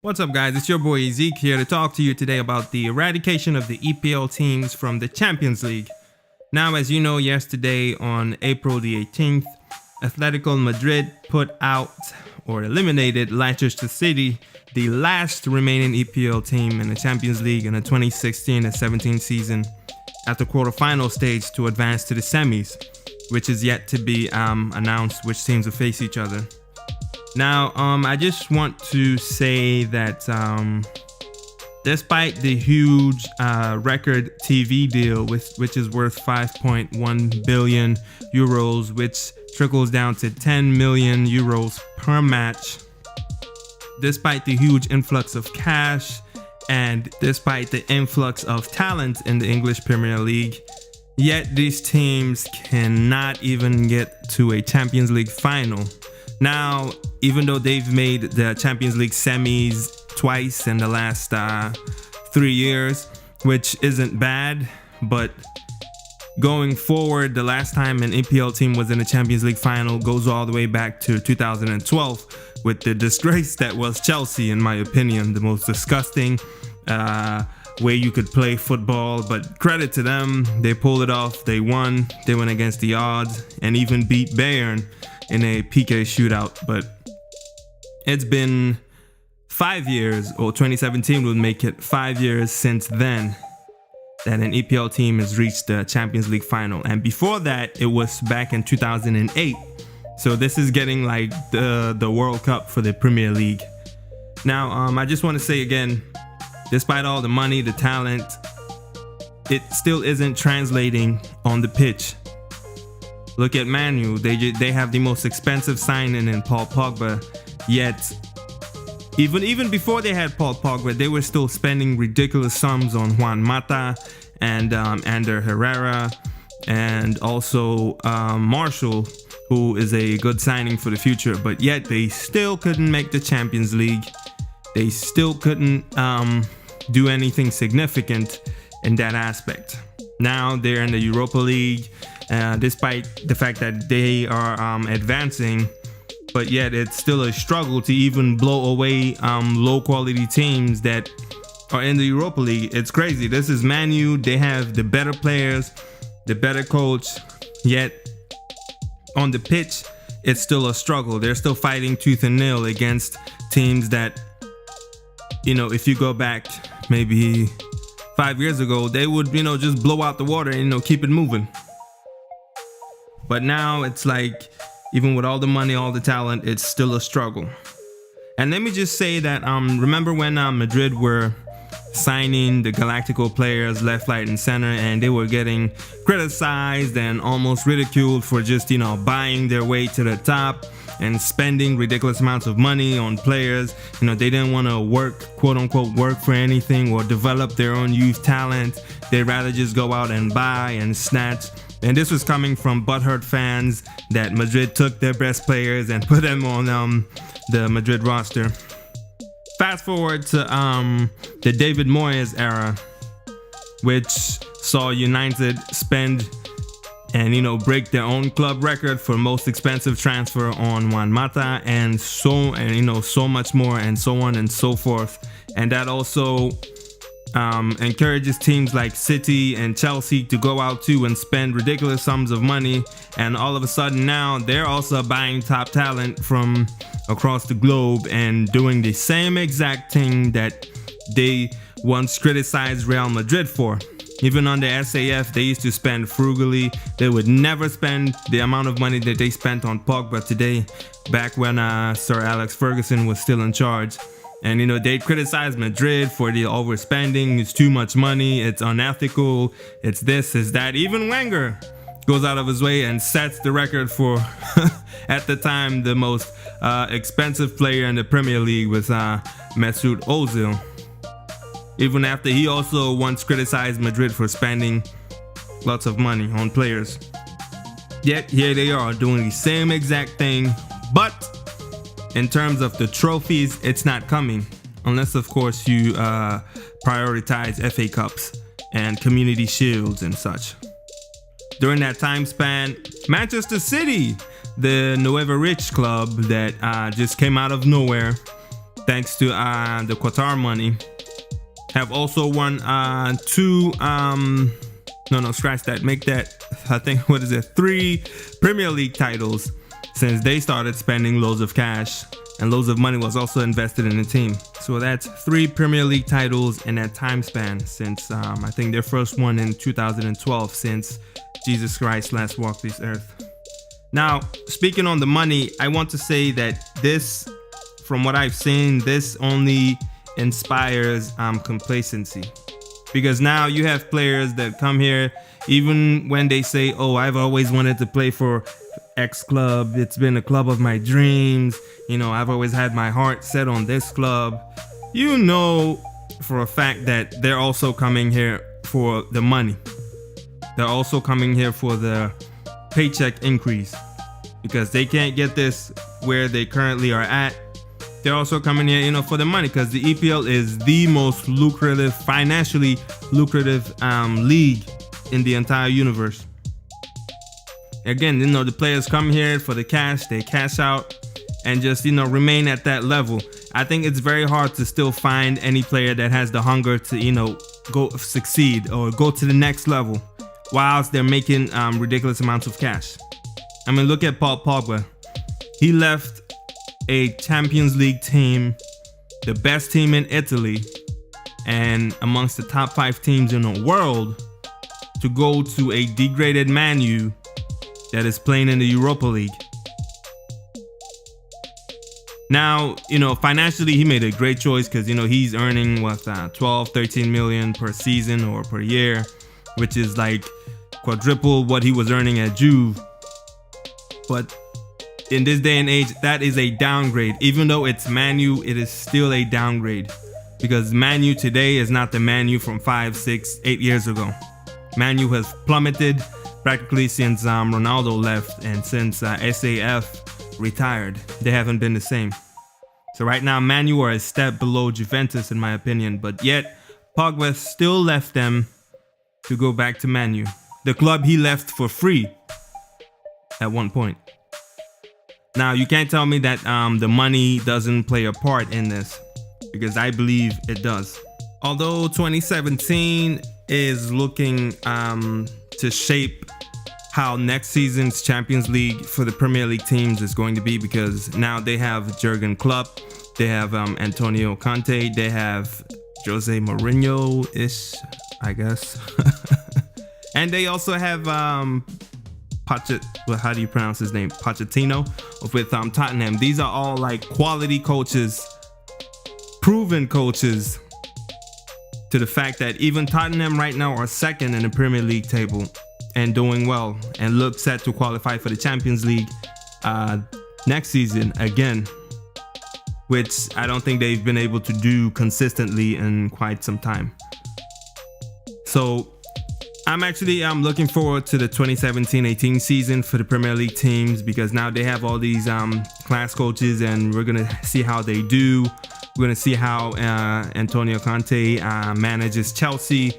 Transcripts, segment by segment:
What's up, guys? It's your boy Zeke here to talk to you today about the eradication of the EPL teams from the Champions League. Now, as you know, yesterday on April the 18th, Atletico Madrid put out or eliminated Leicester City, the last remaining EPL team in the Champions League in the 2016-17 season, at the quarterfinal stage to advance to the semis, which is yet to be announced which teams will face each other. Now, I just want to say that despite the huge record TV deal, which is worth 5.1 billion euros, which trickles down to 10 million euros per match, despite the huge influx of cash, and despite the influx of talent in the English Premier League, yet these teams cannot even get to a Champions League final. Now, even though they've made the Champions League semis twice in the last 3 years, which isn't bad, but going forward, the last time an EPL team was in a Champions League final goes all the way back to 2012 with the disgrace that was Chelsea, in my opinion, the most disgusting way you could play football. But credit to them, they pulled it off. They won against the odds and even beat Bayern in a PK shootout. But it's been 5 years, or 2017 will make it 5 years since then, that an EPL team has reached the Champions League final. And before that, it was back in 2008. So this is getting like the World Cup for the Premier League. Now, I just want to say again, despite all the money, the talent, it still isn't translating on the pitch. Look at Man U, they have the most expensive signing in Paul Pogba, yet even before they had Paul Pogba, they were still spending ridiculous sums on Juan Mata and Ander Herrera, and also Marshall, who is a good signing for the future, but yet they still couldn't make the Champions League. They still couldn't do anything significant in that aspect. Now they're in the Europa League, despite the fact that they are advancing, but yet it's still a struggle to even blow away low quality teams that are in the Europa League. It's crazy. This is Man U. They have the better players, the better coach, yet on the pitch it's still a struggle. They're still fighting tooth and nail against teams that, you know, if you go back maybe 5 years ago, they would, just blow out the water and, keep it moving. But now it's like, even with all the money, all the talent, it's still a struggle. And let me just say that, remember when Madrid were signing the Galactico players left, right, and center, and they were getting criticized and almost ridiculed for just, buying their way to the top and spending ridiculous amounts of money on players. They didn't want to work, quote unquote, work for anything or develop their own youth talent. They'd rather just go out and buy and snatch. And this was coming from butthurt fans that Madrid took their best players and put them on the Madrid roster. Fast forward to the David Moyes era, which saw United spend and break their own club record for most expensive transfer on Juan Mata and so much more, and so on and so forth. And that also encourages teams like City and Chelsea to go out too and spend ridiculous sums of money, and all of a sudden now they're also buying top talent from across the globe and doing the same exact thing that they once criticized Real Madrid for. Even on the SAF, they used to spend frugally. They would never spend the amount of money that they spent on Pogba today, back when Sir Alex Ferguson was still in charge. And they criticize Madrid for the overspending. It's too much money, it's unethical, it's this, it's that. Even Wenger goes out of his way and sets the record for at the time the most expensive player in the Premier League with Mesut Ozil, even after he also once criticized Madrid for spending lots of money on players. Yet here they are doing the same exact thing, but in terms of the trophies, it's not coming, unless of course you prioritize FA Cups and Community Shields and such. During that time span, Manchester City, the Nueva Rich club that just came out of nowhere, thanks to the Qatar money. Have also won two no, scratch that, make that, I think, 3 Premier League titles since they started spending loads of cash, and loads of money was also invested in the team. So that's 3 Premier League titles in that time span since I think their first one in 2012, since Jesus Christ last walked this earth. Now, speaking on the money, I want to say that this, from what I've seen, this only inspires complacency. Because now you have players that come here, even when they say, oh, I've always wanted to play for X club, it's been a club of my dreams, you know, I've always had my heart set on this club. You know for a fact that they're also coming here for the money. They're also coming here for the paycheck increase, because they can't get this where they currently are at. They're also coming here, you know, for the money, because the EPL is the most lucrative, financially lucrative league in the entire universe. Again, you know, the players come here for the cash, they cash out and just, you know, remain at that level. I think it's very hard to still find any player that has the hunger to, you know, go succeed or go to the next level whilst they're making ridiculous amounts of cash. I mean, look at Paul Pogba. He left a Champions League team, the best team in Italy, and amongst the top 5 teams in the world, to go to a degraded Man U that is playing in the Europa League. Now, you know, financially he made a great choice, because, you know, he's earning 12-13 million per season or per year, which is like quadruple what he was earning at Juve. But in this day and age, that is a downgrade. Even though it's Man U, it is still a downgrade, because Man U today is not the Man U from 5, 6, 8 years ago. Man U has plummeted practically since Ronaldo left, and since SAF retired. They haven't been the same. So right now, Man U are a step below Juventus in my opinion, but yet Pogba still left them to go back to Man U, the club he left for free at one point. Now, you can't tell me that the money doesn't play a part in this, because I believe it does. Although 2017 is looking to shape how next season's Champions League for the Premier League teams is going to be, because now they have Jurgen Klopp, they have Antonio Conte, they have Jose Mourinho-ish, I guess. And they also have how do you pronounce his name? Pochettino with Tottenham. These are all like quality coaches, proven coaches, to the fact that even Tottenham right now are second in the Premier League table and doing well, and look set to qualify for the Champions League next season again, which I don't think they've been able to do consistently in quite some time. So I'm looking forward to the 2017-18 season for the Premier League teams, because now they have all these class coaches, and we're gonna see how they do. We're gonna see how Antonio Conte manages Chelsea,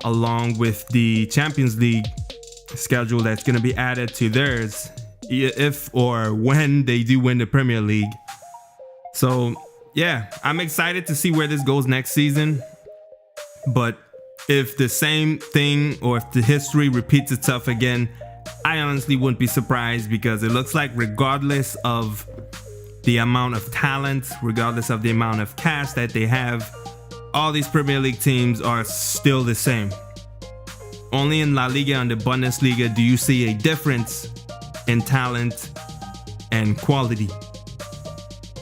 along with the Champions League schedule that's gonna be added to theirs if or when they do win the Premier League. So yeah, I'm excited to see where this goes next season. But if the same thing, or if the history repeats itself again, I honestly wouldn't be surprised, because it looks like regardless of the amount of talent, regardless of the amount of cash that they have, all these Premier League teams are still the same. Only in La Liga and the Bundesliga do you see a difference in talent and quality.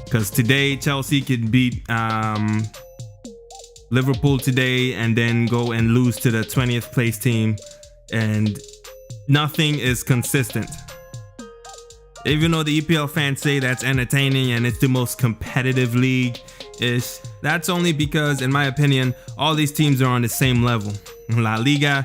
Because today Chelsea could beat Liverpool today and then go and lose to the 20th place team, and nothing is consistent. Even though the EPL fans say that's entertaining and it's the most competitive league, that's only because, in my opinion, all these teams are on the same level. In La Liga,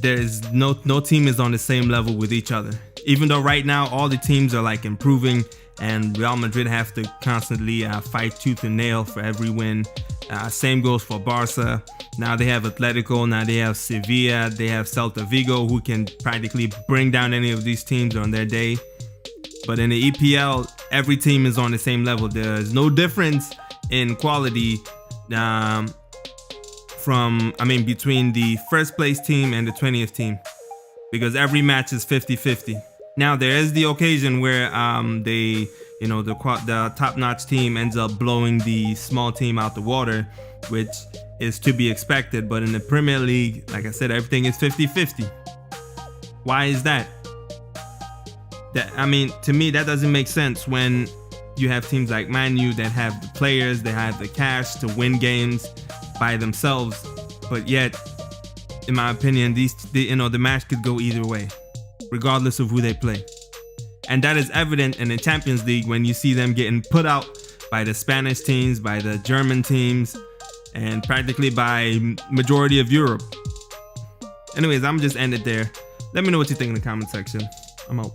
there's no team is on the same level with each other. Even though right now all the teams are like improving, and Real Madrid have to constantly fight tooth and nail for every win. Same goes for Barca. Now they have Atletico, now they have Sevilla, they have Celta Vigo, who can practically bring down any of these teams on their day. But in the EPL, every team is on the same level. There's no difference in quality between the first place team and the 20th team, because every match is 50-50. Now there is the occasion where the top-notch team ends up blowing the small team out the water, which is to be expected. But in the Premier League, like I said, everything is 50-50. Why is that? To me, that doesn't make sense when you have teams like Man U that have the players, they have the cash to win games by themselves, but yet, in my opinion, the match could go either way, regardless of who they play. And that is evident in the Champions League when you see them getting put out by the Spanish teams, by the German teams, and practically by majority of Europe. Anyways, I'm just end it there. Let me know what you think in the comment section. I'm out.